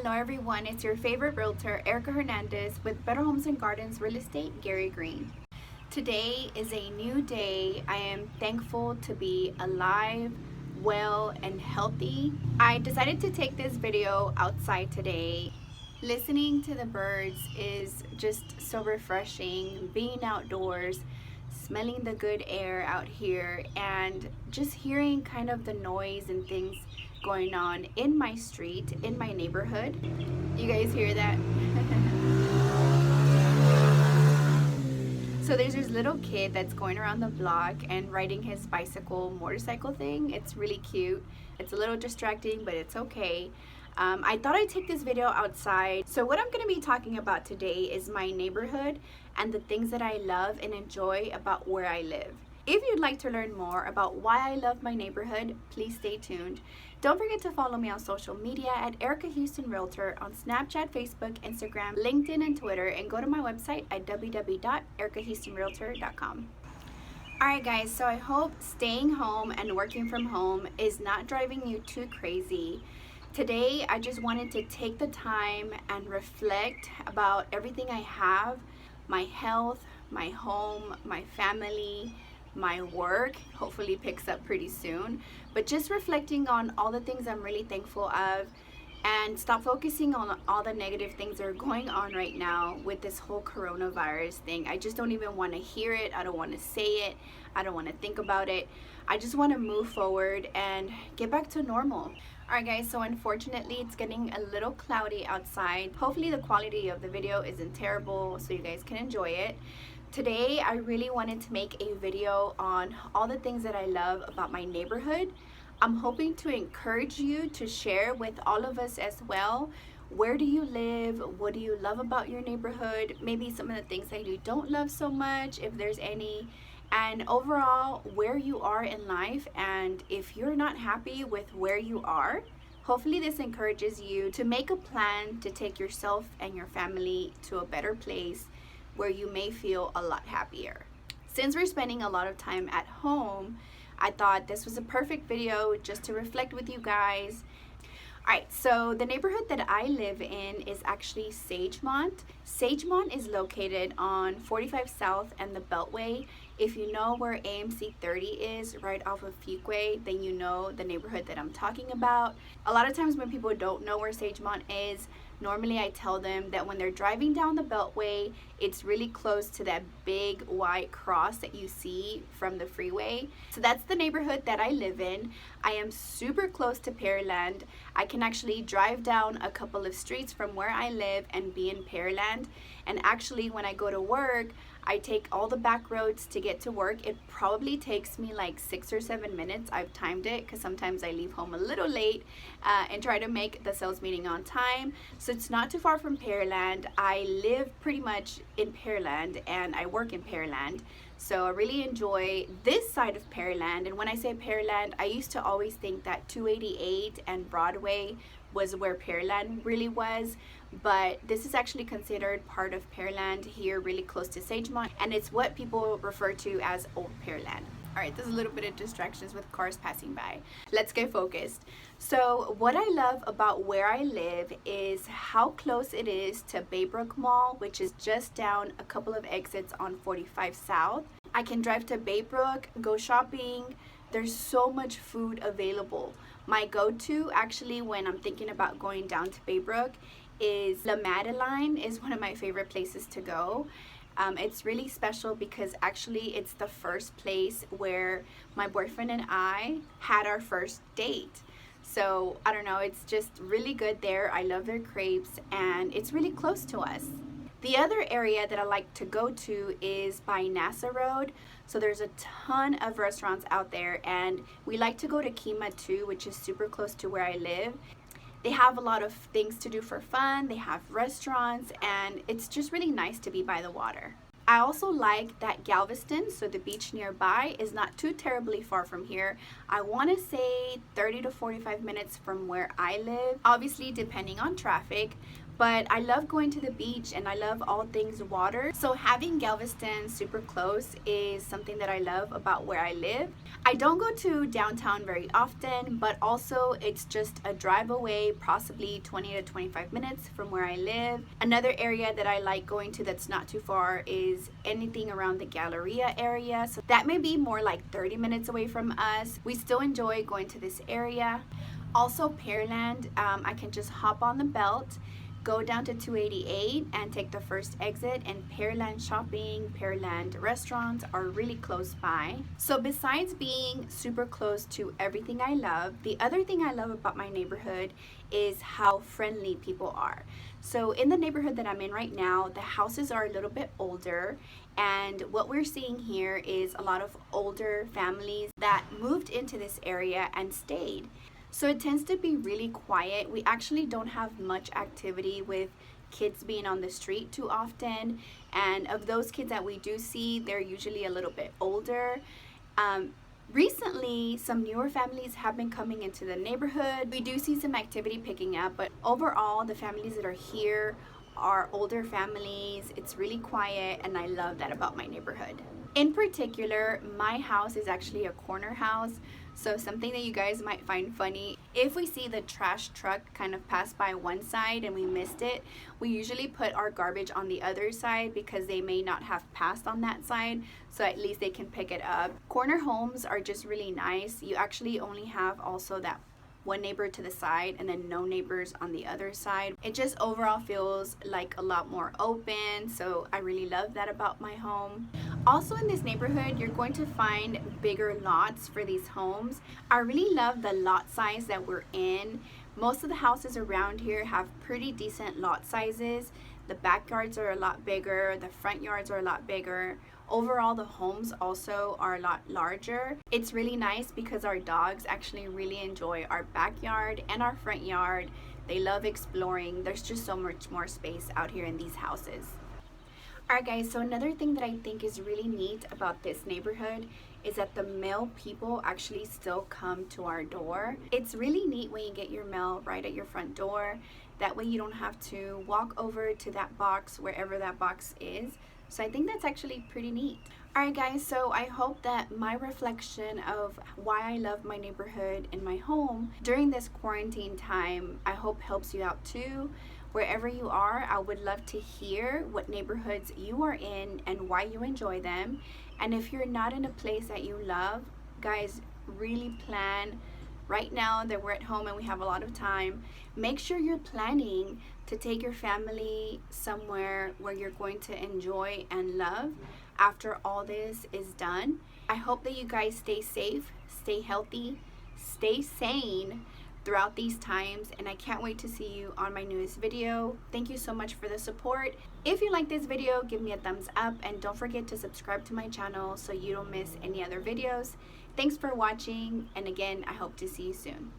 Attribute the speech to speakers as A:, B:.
A: Hello everyone, it's your favorite realtor, Erica Hernandez with Better Homes and Gardens Real Estate, Gary Green. Today is a new day. I am thankful to be alive, well, and healthy. I decided to take this video outside today. Listening to the birds is just so refreshing. Being outdoors, smelling the good air out here, and just hearing kind of the noise and things going on in my street, in my neighborhood. You guys hear that? So there's this little kid that's going around the block and riding his motorcycle thing. It's really cute. It's a little distracting, but it's okay. I thought I'd take this video outside. So what I'm going to be talking about today is my neighborhood and the things that I love and enjoy about where I live. If you'd like to learn more about why I love my neighborhood, please stay tuned. Don't forget to follow me on social media at erikahoustonrealtor on Snapchat, Facebook, Instagram, LinkedIn, and Twitter, and go to my website at www.erikahoustonrealtor.com. Alright guys, so I hope staying home and working from home is not driving you too crazy. Today, I just wanted to take the time and reflect about everything I have, my health, my home, my family, my work hopefully picks up pretty soon, but just reflecting on all the things I'm really thankful of and stop focusing on all the negative things that are going on right now with this whole coronavirus thing. I just don't even want to hear it. I don't want to say it. I don't want to think about it. I just want to move forward and get back to normal. Alright guys, so unfortunately it's getting a little cloudy outside. Hopefully the quality of the video isn't terrible so you guys can enjoy it. Today, I really wanted to make a video on all the things that I love about my neighborhood. I'm hoping to encourage you to share with all of us as well. Where do you live? What do you love about your neighborhood? Maybe some of the things that you don't love so much, if there's any. And overall, where you are in life. And if you're not happy with where you are, hopefully this encourages you to make a plan to take yourself and your family to a better place where you may feel a lot happier. Since we're spending a lot of time at home, I thought this was a perfect video just to reflect with you guys. Alright, so the neighborhood that I live in is actually Sagemont. Sagemont is located on 45 South and the Beltway. If you know where AMC 30 is, right off of Fuquay, then you know the neighborhood that I'm talking about. A lot of times when people don't know where Sagemont is, normally I tell them that when they're driving down the Beltway, it's really close to that big white cross that you see from the freeway. So that's the neighborhood that I live in. I am super close to Pearland. I can actually drive down a couple of streets from where I live and be in Pearland. And actually when I go to work, I take all the back roads to get to work. It probably takes me like 6 or 7 minutes. I've timed it because sometimes I leave home a little late and try to make the sales meeting on time. So it's not too far from Pearland. I live pretty much in Pearland and I work in Pearland. So I really enjoy this side of Pearland. And when I say Pearland, I used to always think that 288 and Broadway was where Pearland really was, but this is actually considered part of Pearland here, really close to Sagemont, and it's what people refer to as Old Pearland. Alright, there's a little bit of distractions with cars passing by. Let's get focused. So what I love about where I live is how close it is to Baybrook Mall, which is just down a couple of exits on 45 South. I can drive to Baybrook, go shopping. There's so much food available. My go-to actually when I'm thinking about going down to Baybrook is La Madeleine is one of my favorite places to go. It's really special because actually it's the first place where my boyfriend and I had our first date. So I don't know, it's just really good there. I love their crepes and it's really close to us. The other area that I like to go to is by NASA Road. So there's a ton of restaurants out there and we like to go to Kima too, which is super close to where I live. They have a lot of things to do for fun. They have restaurants and it's just really nice to be by the water. I also like that Galveston, so the beach nearby, is not too terribly far from here. I want to say 30 to 45 minutes from where I live, obviously depending on traffic, but I love going to the beach and I love all things water. So having Galveston super close is something that I love about where I live. I don't go to downtown very often, but also it's just a drive away, possibly 20 to 25 minutes from where I live. Another area that I like going to that's not too far is anything around the Galleria area. So that may be more like 30 minutes away from us. We still enjoy going to this area. Also Pearland, I can just hop on the belt, go down to 288 and take the first exit, and Pearland shopping, Pearland restaurants are really close by. So besides being super close to everything I love, the other thing I love about my neighborhood is how friendly people are. So in the neighborhood that I'm in right now, the houses are a little bit older, and what we're seeing here is a lot of older families that moved into this area and stayed. So it tends to be really quiet. We actually don't have much activity with kids being on the street too often. And of those kids that we do see, they're usually a little bit older. Recently, some newer families have been coming into the neighborhood. We do see some activity picking up, but overall, the families that are here are older families. It's really quiet, and I love that about my neighborhood. In particular, my house is actually a corner house, so something that you guys might find funny, if we see the trash truck kind of pass by one side and we missed it, we usually put our garbage on the other side because they may not have passed on that side, so at least they can pick it up. Corner homes are just really nice. You actually only have also that one neighbor to the side and then no neighbors on the other side. It just overall feels like a lot more open, so I really love that about my home. Also in this neighborhood, you're going to find bigger lots for these homes. I really love the lot size that we're in. Most of the houses around here have pretty decent lot sizes. The backyards are a lot bigger, the front yards are a lot bigger. Overall, the homes also are a lot larger. It's really nice because our dogs actually really enjoy our backyard and our front yard. They love exploring. There's just so much more space out here in these houses. Alright guys, so another thing that I think is really neat about this neighborhood is that the mail people actually still come to our door. It's really neat when you get your mail right at your front door. That way you don't have to walk over to that box wherever that box is. So I think that's actually pretty neat. Alright guys, so I hope that my reflection of why I love my neighborhood and my home during this quarantine time, I hope helps you out too. Wherever you are, I would love to hear what neighborhoods you are in and why you enjoy them. And if you're not in a place that you love, guys, really plan. Right now that we're at home and we have a lot of time, make sure you're planning to take your family somewhere where you're going to enjoy and love after all this is done. I hope that you guys stay safe, stay healthy, stay sane throughout these times, and I can't wait to see you on my newest video. Thank you so much for the support. If you like this video, give me a thumbs up and don't forget to subscribe to my channel so you don't miss any other videos. Thanks for watching, and again, I hope to see you soon.